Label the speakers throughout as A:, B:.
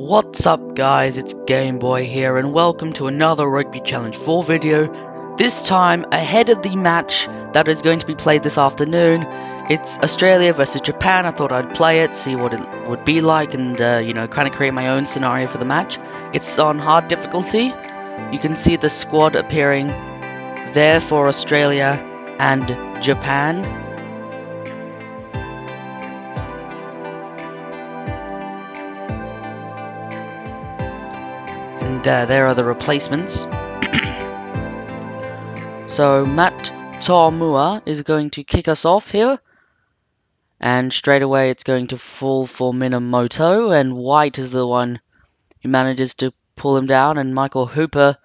A: What's up guys, it's Gameboy here and welcome to another Rugby Challenge 4 video. This time ahead of the match that is going to be played this afternoon. It's Australia versus Japan. I thought I'd play it, see what it would be like and kind of create my own scenario for the match. It's on hard difficulty. You can see the squad appearing there for Australia and Japan. And there are the replacements. So Matt To'omua is going to kick us off here. And straight away it's going to fall for Minamoto. And White is the one who manages to pull him down. And Michael Hooper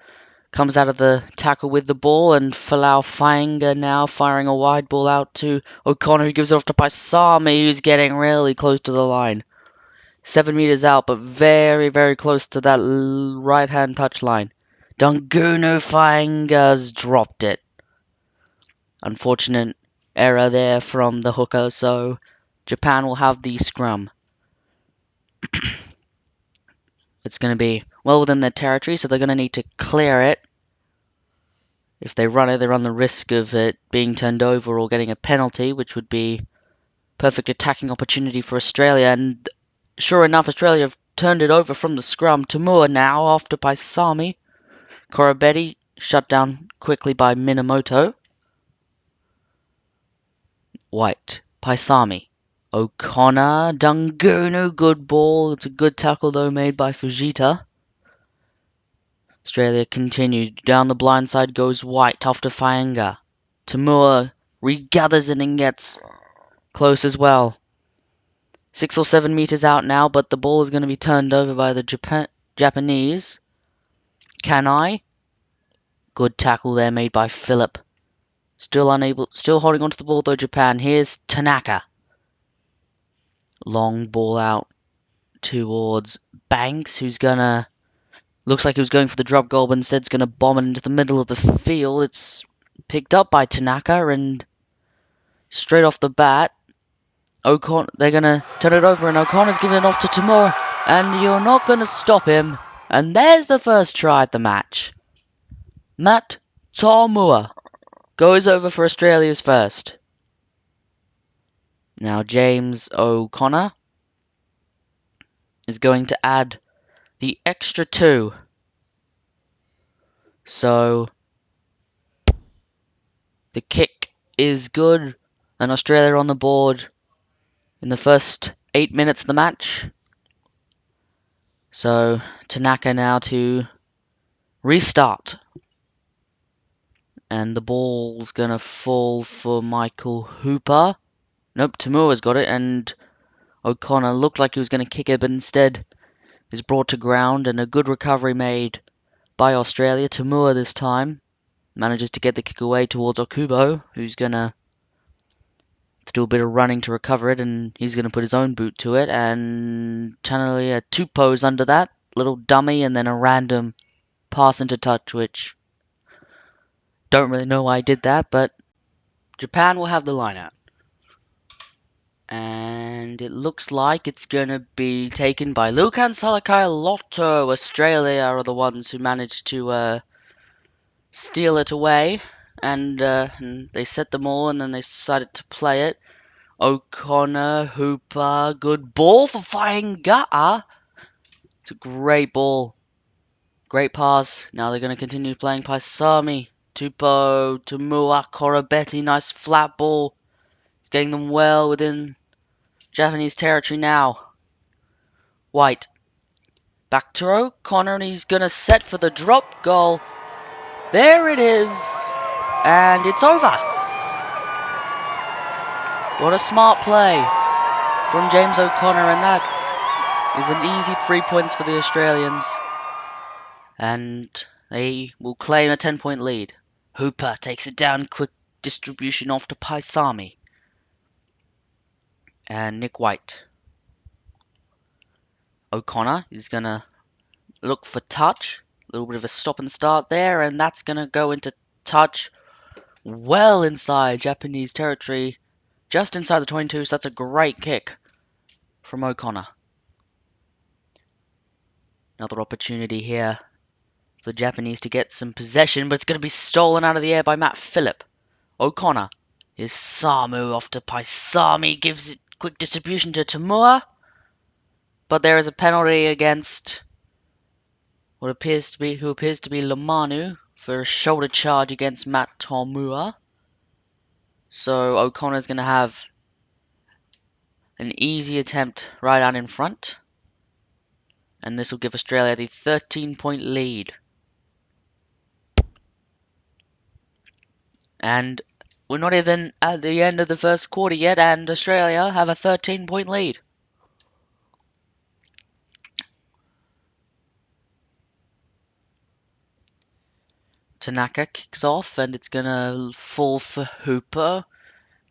A: comes out of the tackle with the ball. And Folau Fainga now firing a wide ball out to O'Connor, who gives it off to Paisami, who's getting really close to the line. 7 meters out, but very, very close to that right-hand touchline. Dungunu Fainga's dropped it. Unfortunate error there from the hooker, so Japan will have the scrum. It's going to be well within their territory, so they're going to need to clear it. If they run it, they run the risk of it being turned over or getting a penalty, which would be perfect attacking opportunity for Australia. And sure enough, Australia have turned it over from the scrum. To'omua now after Paisami. Koroibete shut down quickly by Minamoto. White, Paisami, O'Connor, Dungunu, good ball. It's a good tackle though made by Fujita. Australia continued. Down the blind side goes White after Fainga. To'omua regathers it and gets close as well. 6 or 7 meters out now, but the ball is going to be turned over by the Japanese. Kanai. Good tackle there made by Phillip. Still holding onto the ball though, Japan. Here's Tanaka. Long ball out towards Banks, who's gonna... Looks like he was going for the drop goal, but instead is gonna bomb it into the middle of the field. It's picked up by Tanaka, and straight off the bat, they're gonna turn it over, and O'Connor's giving it off to To'omua, and you're not gonna stop him. And there's the first try at the match. Matt To'omua goes over for Australia's first. Now James O'Connor is going to add the extra 2. So the kick is good, and Australia on the board in the first 8 minutes of the match. So Tanaka now to restart. And the ball's gonna fall for Michael Hooper. Nope, To'omua's got it, and O'Connor looked like he was gonna kick it, but instead is brought to ground, and a good recovery made by Australia. To'omua this time manages to get the kick away towards Okubo, who's gonna do a bit of running to recover it, and he's gonna put his own boot to it, and Channelie a Tupou's under that little dummy, and then a random pass into touch, which don't really know why I did that, but Japan will have the line out. And it looks like it's going to be taken by Lukhan Salakai Lotto. Australia are the ones who managed to steal it away. And they set them all, and then they decided to play it. O'Connor, Hooper, good ball for Fainga. It's a great ball. Great pass. Now they're going to continue playing Paisami. Tupou, To'omua, Koroibete, nice flat ball. It's getting them well within Japanese territory now. White. Back to O'Connor, and he's going to set for the drop goal. There it is. And it's over. What a smart play from James O'Connor, and that is an easy 3 points for the Australians. And they will claim a 10-point lead. Hooper takes it down, quick distribution off to Paisami. And Nick White. O'Connor is going to look for touch. A little bit of a stop and start there, and that's going to go into touch well inside Japanese territory. Just inside the 22, so that's a great kick from O'Connor. Another opportunity here for the Japanese to get some possession, but it's going to be stolen out of the air by Matt Phillip. O'Connor. Here's Samu off to Paisami, gives it quick distribution to Tamua. But there is a penalty against who appears to be Lomanu for a shoulder charge against Matt Tamua. So O'Connor's going to have an easy attempt right out in front. And this will give Australia the 13-point lead. And we're not even at the end of the first quarter yet, and Australia have a 13-point lead. Tanaka kicks off, and it's going to fall for Hooper.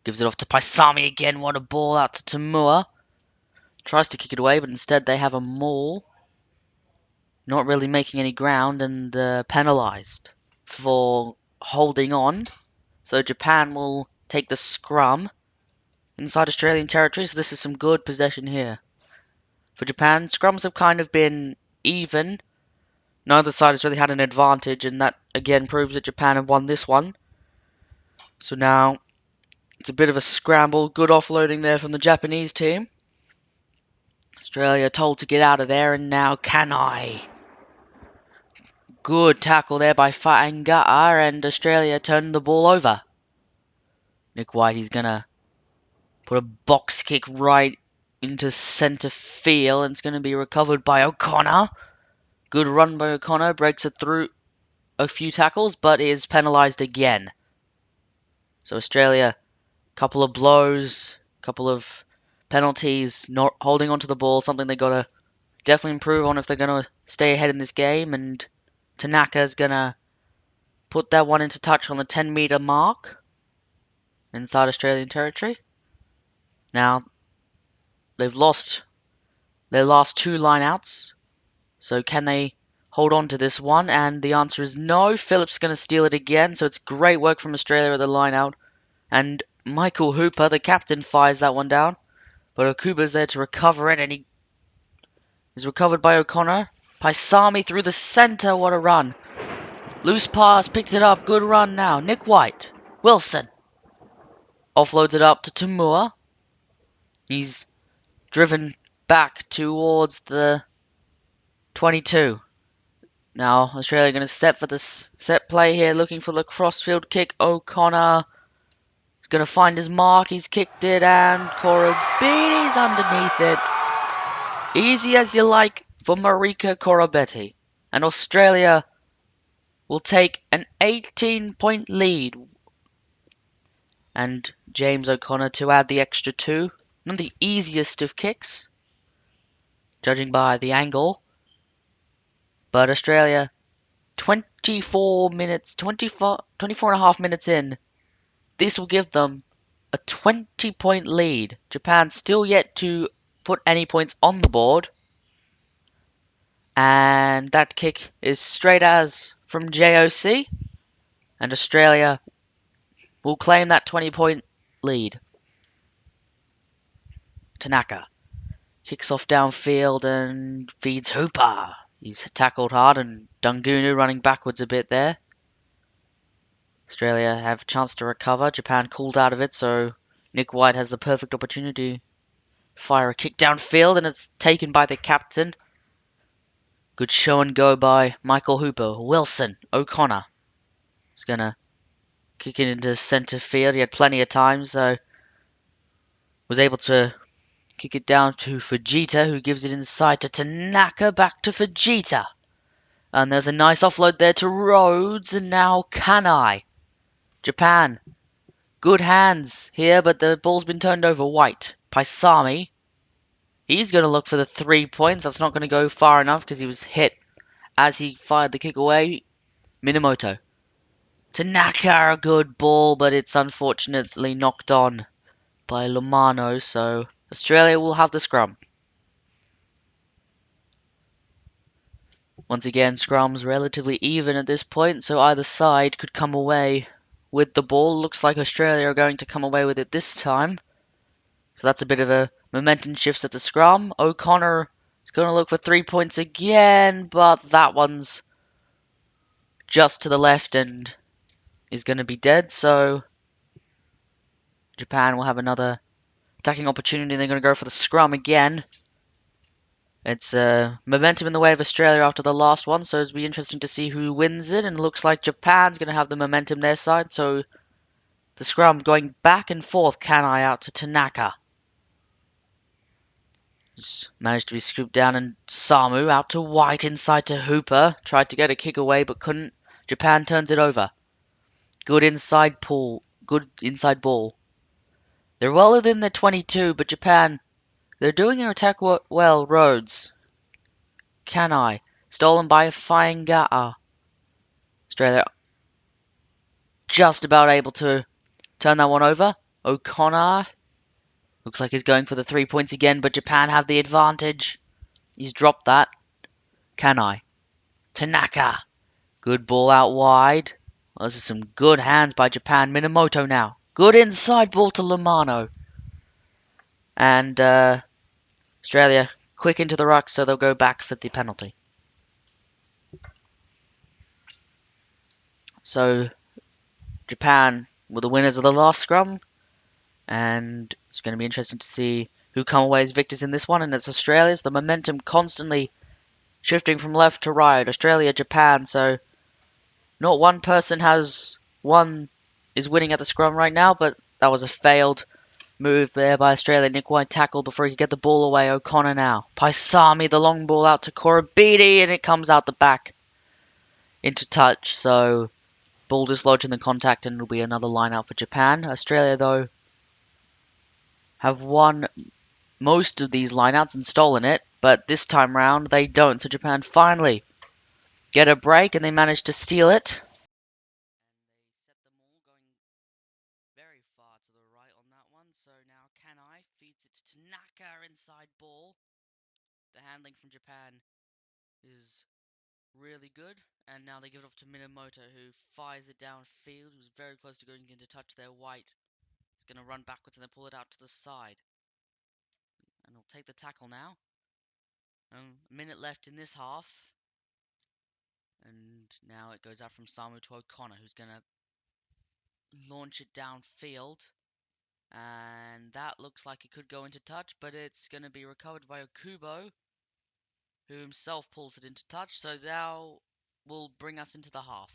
A: Gives it off to Paisami again. What a ball out to Tamua. Tries to kick it away, but instead they have a maul. Not really making any ground, and penalised for holding on. So Japan will take the scrum inside Australian territory, so this is some good possession here. For Japan, scrums have kind of been even. Neither side has really had an advantage, and that again proves that Japan have won this one. So now it's a bit of a scramble. Good offloading there from the Japanese team. Australia told to get out of there, and now Kanai. Good tackle there by Fa'anga'a, and Australia turned the ball over. Nick White, he's going to put a box kick right into centre field, and it's going to be recovered by O'Connor. Good run by O'Connor, breaks it through a few tackles, but is penalised again. So Australia, couple of blows, couple of penalties, not holding onto the ball, something they got to definitely improve on if they're going to stay ahead in this game, and Tanaka's going to put that one into touch on the 10-metre mark inside Australian territory. Now, they've lost their last two lineouts, so can they hold on to this one? And the answer is no. Phillips going to steal it again, so it's great work from Australia at the lineout. And Michael Hooper, the captain, fires that one down. But Okuba's there to recover it, and he is recovered by O'Connor. Paisami through the centre, what a run. Loose pass, picked it up, good run now. Nick White, Wilson. Offloads it up to Tamua. He's driven back towards the 22. Now, Australia going to set for the set play here, looking for the crossfield kick. O'Connor is going to find his mark. He's kicked it, and Korobeti's underneath it. Easy as you like for Marika Korobetti. And Australia will take an 18-point lead. And James O'Connor to add the extra two. Not the easiest of kicks, judging by the angle. But Australia, 24 and a half minutes in, this will give them a 20-point lead. Japan still yet to put any points on the board. And that kick is straight as from JOC. And Australia will claim that 20-point lead. Tanaka kicks off downfield and feeds Hooper. He's tackled hard, and Dungunu running backwards a bit there. Australia have a chance to recover. Japan called out of it, so Nick White has the perfect opportunity to fire a kick downfield, and it's taken by the captain. Good show and go by Michael Hooper. Wilson, O'Connor is going to kick it into centre field. He had plenty of time, so was able to kick it down to Fujita, who gives it inside to Tanaka, back to Fujita. And there's a nice offload there to Rhodes, and now Kanai. Japan, good hands here, but the ball's been turned over. White, Paisami. He's going to look for the 3 points. That's not going to go far enough because he was hit as he fired the kick away. Minamoto. Tanaka, a good ball, but it's unfortunately knocked on by Lomano, so Australia will have the scrum. Once again, scrum's relatively even at this point, so either side could come away with the ball. Looks like Australia are going to come away with it this time. So that's a bit of a momentum shift at the scrum. O'Connor is Gonna look for 3 points again, but that one's just to the left and is gonna be dead, so Japan will have another attacking opportunity. They're gonna go for the scrum again. It's momentum in the way of Australia after the last one, so it'll be interesting to see who wins it. And it looks like Japan's going to have the momentum their side, so the scrum going back and forth. Kanai out to Tanaka. Just managed to be scooped down, and Samu out to White inside to Hooper. Tried to get a kick away but couldn't. Japan turns it over. Good inside pull. Good inside ball. They're well within their 22, but Japan, they're doing their attack well. Rhodes. Kanai. Stolen by Fainga'a. Australia just about able to turn that one over. O'Connor looks like he's going for the 3 points again, but Japan have the advantage. He's dropped that. Kanai. Tanaka. Good ball out wide. Those are some good hands by Japan. Minamoto now. Good inside ball to Lamano. And Australia quick into the ruck, so they'll go back for the penalty. So Japan were the winners of the last scrum, and it's going to be interesting to see who come away as victors in this one. And it's Australia's. The momentum constantly shifting from left to right. Australia, Japan. So not one person is winning at the scrum right now, but that was a failed move there by Australia. Nick White tackled before he could get the ball away. O'Connor now. Paisami, the long ball out to Korobidi, and it comes out the back into touch. So ball dislodged in the contact, and it'll be another line out for Japan. Australia, though, have won most of these lineouts and stolen it, but this time round they don't. So Japan finally get a break, and they manage to steal it. They set them all going very far to the right on that one. So now Kanai feeds it to Tanaka inside ball. The handling from Japan is really good, and now they give it off to Minamoto, who fires it downfield. He was very close to going into touch there. White is going to run backwards and then pull it out to the side, and he'll take the tackle now. A minute left in this half. And now it goes out from Samu to O'Connor, who's going to launch it downfield. And that looks like it could go into touch, but it's going to be recovered by Okubo, who himself pulls it into touch. So now will bring us into the half.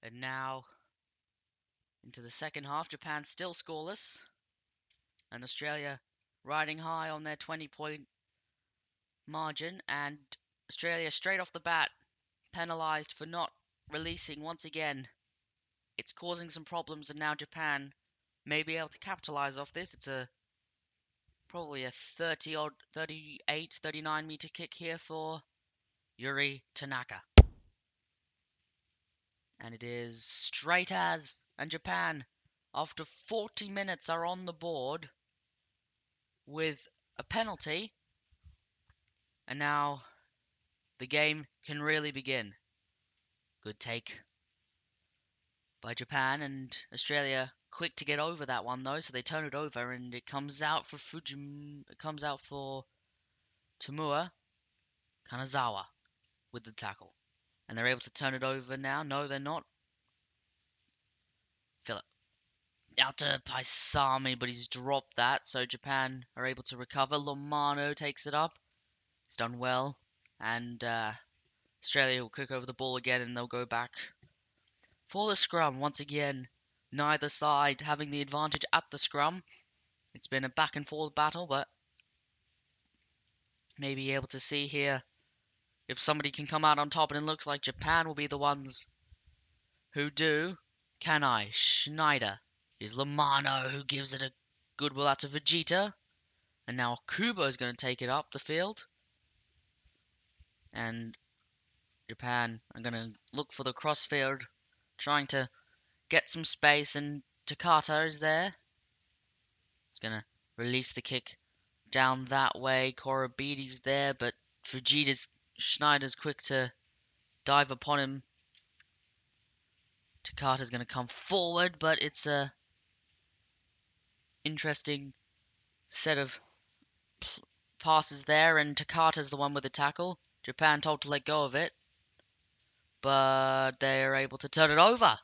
A: And now into the second half, Japan still scoreless. And Australia riding high on their 20-point margin. And Australia straight off the bat penalised for not releasing once again. It's causing some problems, and now Japan may be able to capitalize off this. It's probably a 38, 39 meter kick here for Yuri Tanaka. And it is straight as, and Japan, after 40 minutes, are on the board with a penalty. And now the game can really begin. Good take by Japan, and Australia quick to get over that one though, so they turn it over, and it comes out for Tamua Kanazawa with the tackle. And they're able to turn it over now. No, they're not. Philip. Out to Paisami, but he's dropped that, so Japan are able to recover. Lomano takes it up. He's done well. And Australia will kick over the ball again, and they'll go back for the scrum. Once again, neither side having the advantage at the scrum. It's been a back and forth battle, but maybe able to see here if somebody can come out on top, and it looks like Japan will be the ones who do. Kanai, Schneider. Here's Lamano, who gives it a good will out to Vegeta. And now Kubo is going to take it up the field. And Japan are going to look for the crossfield, trying to get some space, and Takata is there. He's going to release the kick down that way. Korobidi's there, but Schneider's quick to dive upon him. Takata's going to come forward, but it's a interesting set of passes there, and Takata's the one with the tackle. Japan told to let go of it, but they're able to turn it over.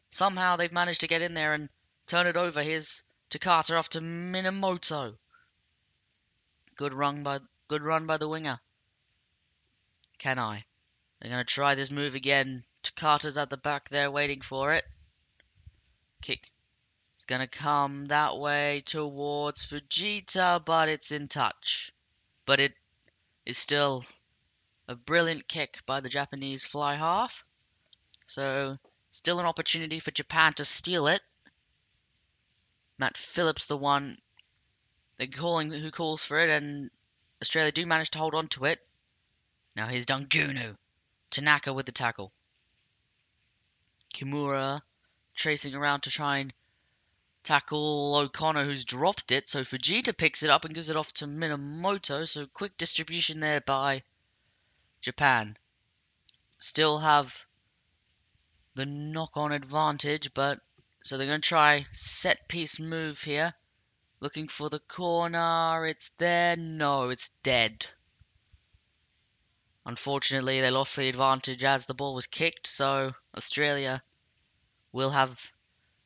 A: Somehow they've managed to get in there and turn it over. Here's Takata off to Minamoto. Good run by the winger. Kanai. They're going to try this move again. Takata's at the back there waiting for it. Kick. It's going to come that way towards Fujita, but it's in touch. But it is still a brilliant kick by the Japanese fly half. So, still an opportunity for Japan to steal it. Matt Phillips, the one who calls for it, and Australia do manage to hold on to it. Now here's Dungunu. Tanaka with the tackle. Kimura tracing around to try and tackle O'Connor, who's dropped it. So Fujita picks it up and gives it off to Minamoto. So quick distribution there by Japan. Still have the knock-on advantage, but so they're going to try set-piece move here. Looking for the corner. It's there. No, it's dead. Unfortunately, they lost the advantage as the ball was kicked, so Australia will have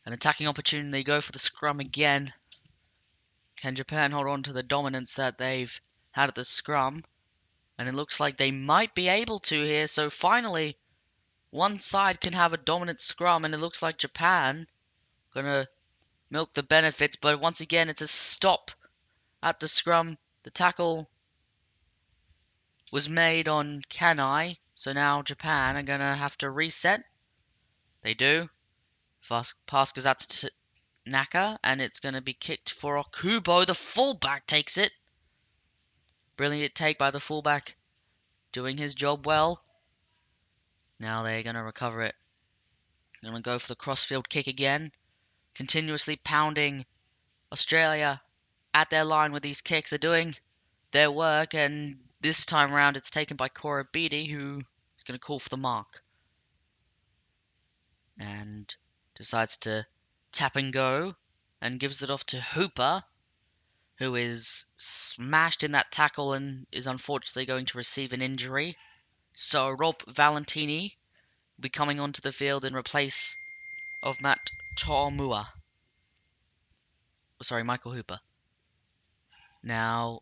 A: an attacking opportunity. They go for the scrum again. Can Japan hold on to the dominance that they've had at the scrum? And it looks like they might be able to here. So finally, one side can have a dominant scrum, and it looks like Japan gonna milk the benefits. But once again, it's a stop at the scrum. The tackle was made on Kanai, so now Japan are gonna have to reset. They do. Pass goes out to Naka, and it's gonna be kicked for Okubo. The fullback takes it. Brilliant take by the fullback, doing his job well. Now they're gonna recover it. They're gonna go for the crossfield kick again, continuously pounding Australia at their line with these kicks. They're doing their work, and this time around it's taken by Korobidi, who is going to call for the mark. And decides to tap and go, and gives it off to Hooper, who is smashed in that tackle and is unfortunately going to receive an injury. So Rob Valentini will be coming onto the field in replace of Matt Toomua. Sorry, Michael Hooper. Now,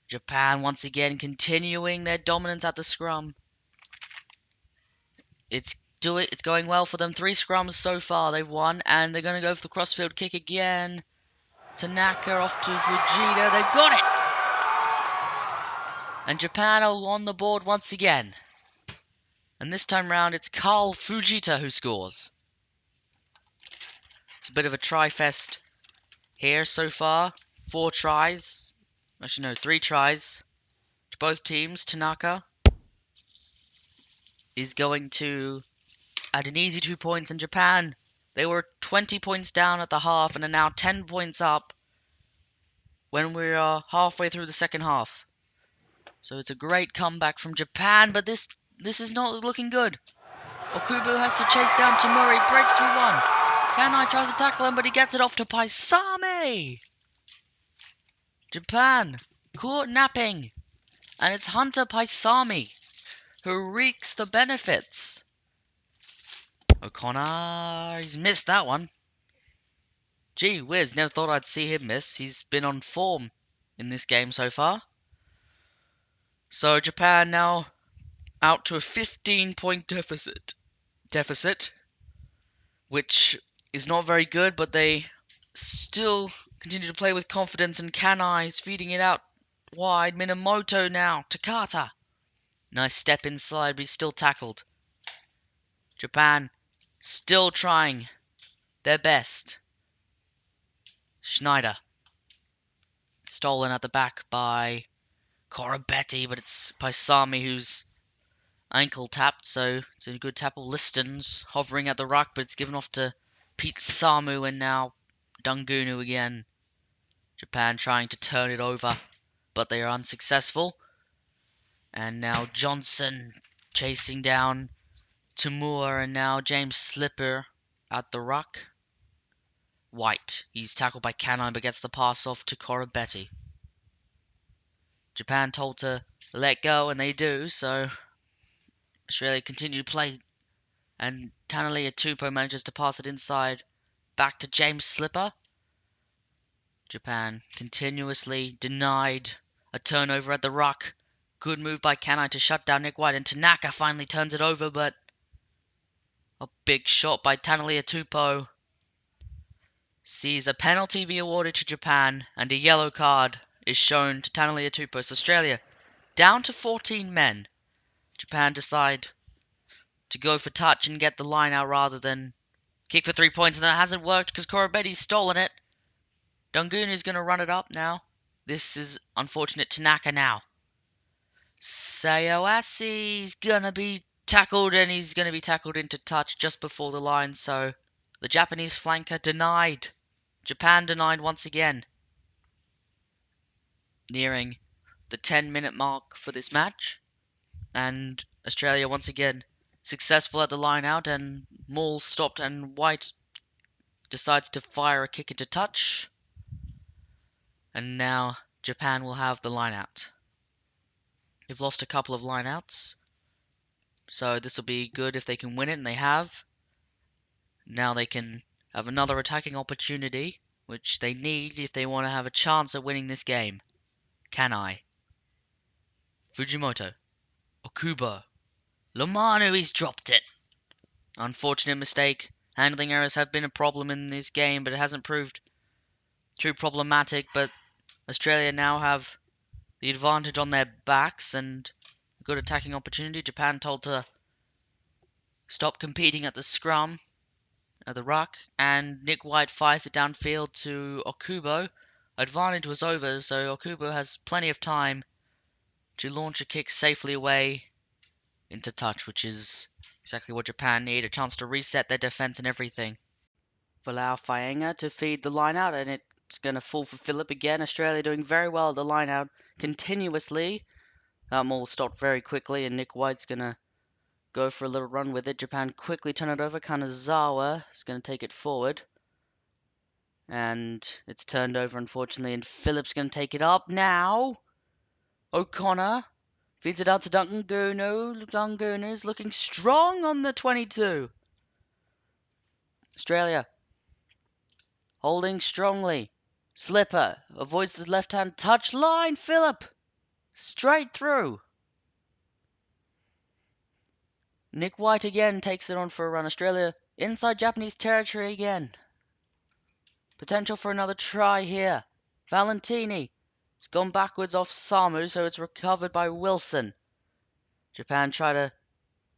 A: Japan once again continuing their dominance at the scrum. It's going well for them. 3 scrums so far they've won, and they're going to go for the crossfield kick again. Tanaka off to Fujita. They've got it! And Japan are on the board once again. And this time round, it's Karl Fujita who scores. It's a bit of a try-fest here so far. 4 tries. Actually, no, 3 tries to both teams. Tanaka is going to add an easy 2 points, and Japan, they were 20 points down at the half and are now 10 points up when we are halfway through the second half. So it's a great comeback from Japan, but this is not looking good. Okubo has to chase down Tamuri, breaks through one. Kanai tries to tackle him, but he gets it off to Paisame. Japan caught napping, and it's Hunter Paisame who reaps the benefits. O'Connor, he's missed that one. Gee whiz, never thought I'd see him miss. He's been on form in this game so far. So Japan now out to a 15-point deficit, which is not very good, but they still continue to play with confidence, and Kanai's feeding it out wide. Minamoto now, Takata. Nice step inside, but he's still tackled. Japan still trying their best. Schneider. Stolen at the back by Korobetti, but it's Paisame who's ankle tapped, so it's a good tackle. Listons hovering at the ruck, but it's given off to Pete Samu, and now Dungunu again. Japan trying to turn it over, but they are unsuccessful. And now Johnson chasing down Tamura, and now James Slipper at the ruck. White, he's tackled by Kanai, but gets the pass off to Korobetti. Japan told to let go, and they do, so Australia continue to play, and Tanalia Tupou manages to pass it inside back to James Slipper. Japan continuously denied a turnover at the ruck. Good move by Kanai to shut down Nick White, and Tanaka finally turns it over, but a big shot by Tanalia Tupou sees a penalty be awarded to Japan, and a yellow card is shown to Tanalia Tupou. So Australia down to 14 men. Japan decide to go for touch and get the line out rather than kick for 3 points, and that hasn't worked because Korobeti's stolen it. Dungunu's going to run it up now. This is unfortunate. Tanaka now. Sayawasi's going to be tackled, and he's going to be tackled into touch just before the line, so the Japanese flanker denied. Japan denied once again. Nearing the 10-minute mark for this match, and Australia once again successful at the line out, and Maul stopped, and White decides to fire a kick into touch. And now Japan will have the line out. They've lost a couple of line outs, so this will be good if they can win it, and they have. Now they can have another attacking opportunity, which they need if they want to have a chance at winning this game. Kanai, Fujimoto, Okubo, Lomano, he's dropped it. Unfortunate mistake. Handling errors have been a problem in this game, but it hasn't proved too problematic. But Australia now have the advantage on their backs and a good attacking opportunity. Japan told to stop competing at the scrum, at the ruck, and Nick White fires it downfield to Okubo. Advantage was over, so Okubo has plenty of time to launch a kick safely away into touch, which is exactly what Japan need, a chance to reset their defense and everything. Allow Faenga to feed the line out, and it's going to fall for Phillip again. Australia doing very well at the line out continuously. That Maul stopped very quickly, and Nick White's going to go for a little run with it. Japan quickly turn it over. Kanazawa is going to take it forward. And it's turned over, unfortunately, and Phillip's going to take it up now. O'Connor feeds it out to Dungunu. Dungunu's looking strong on the 22. Australia holding strongly. Slipper avoids the left-hand touch line. Phillip straight through. Nick White again takes it on for a run. Australia inside Japanese territory again. Potential for another try here. Valentini. It's gone backwards off Samu, so it's recovered by Wilson. Japan try to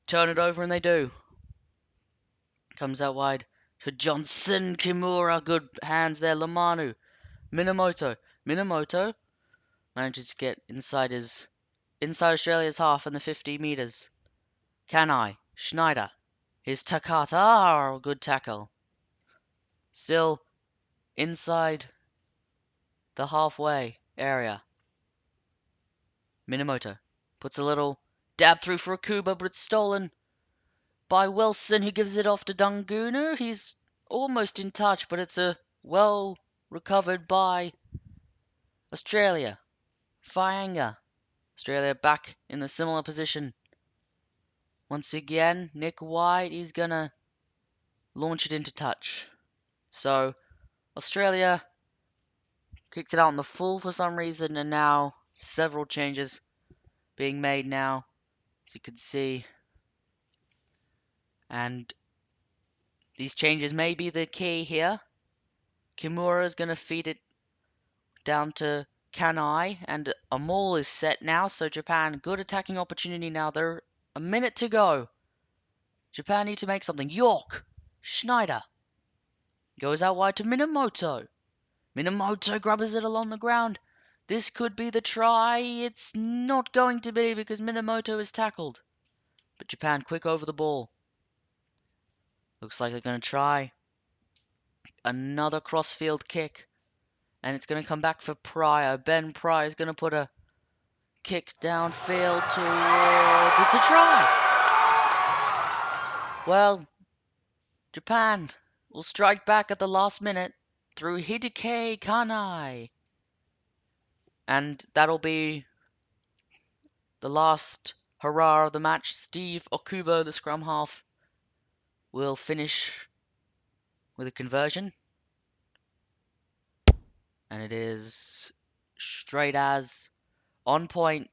A: turn it over, and they do. Comes out wide for Johnson. Kimura, good hands there. Lamanu. Minamoto. Minamoto manages to get inside Australia's half in the 50 meters. Kanai. Schneider. Here's Takata. Ah, good tackle. Still inside the halfway area. Minamoto puts a little dab through for Akuba, but it's stolen by Wilson, who gives it off to Dungunu. He's almost in touch, but it's a well recovered by Australia. Faenga. Australia back in a similar position. Once again, Nick White is going to launch it into touch. So, Australia kicks it out in the full for some reason, and now several changes being made now, as you can see. And these changes may be the key here. Kimura is going to feed it down to Kanai, and a maul is set now, so Japan, good attacking opportunity now. They're a minute to go. Japan need to make something. York! Schneider goes out wide to Minamoto. Minamoto grabs it along the ground. This could be the try. It's not going to be because Minamoto is tackled. But Japan quick over the ball. Looks like they're going to try another crossfield kick. And it's going to come back for Pryor. Ben Pryor is going to put a kick downfield towards... It's a try! Well, Japan will strike back at the last minute through Hideki Kanai. And that'll be the last hurrah of the match, Steve Okubo, the scrum half, will finish with a conversion. And it is straight as, on point,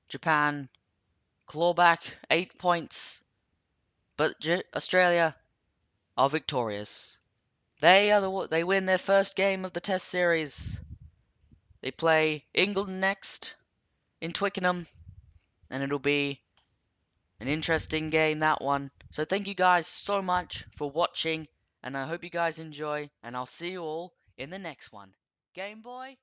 A: Japan, clawback, 8 points. But Australia are victorious. They win their first game of the Test series. They play England next in Twickenham, and it'll be an interesting game, that one. So thank you guys so much for watching, and I hope you guys enjoy, and I'll see you all in the next one. Game Boy?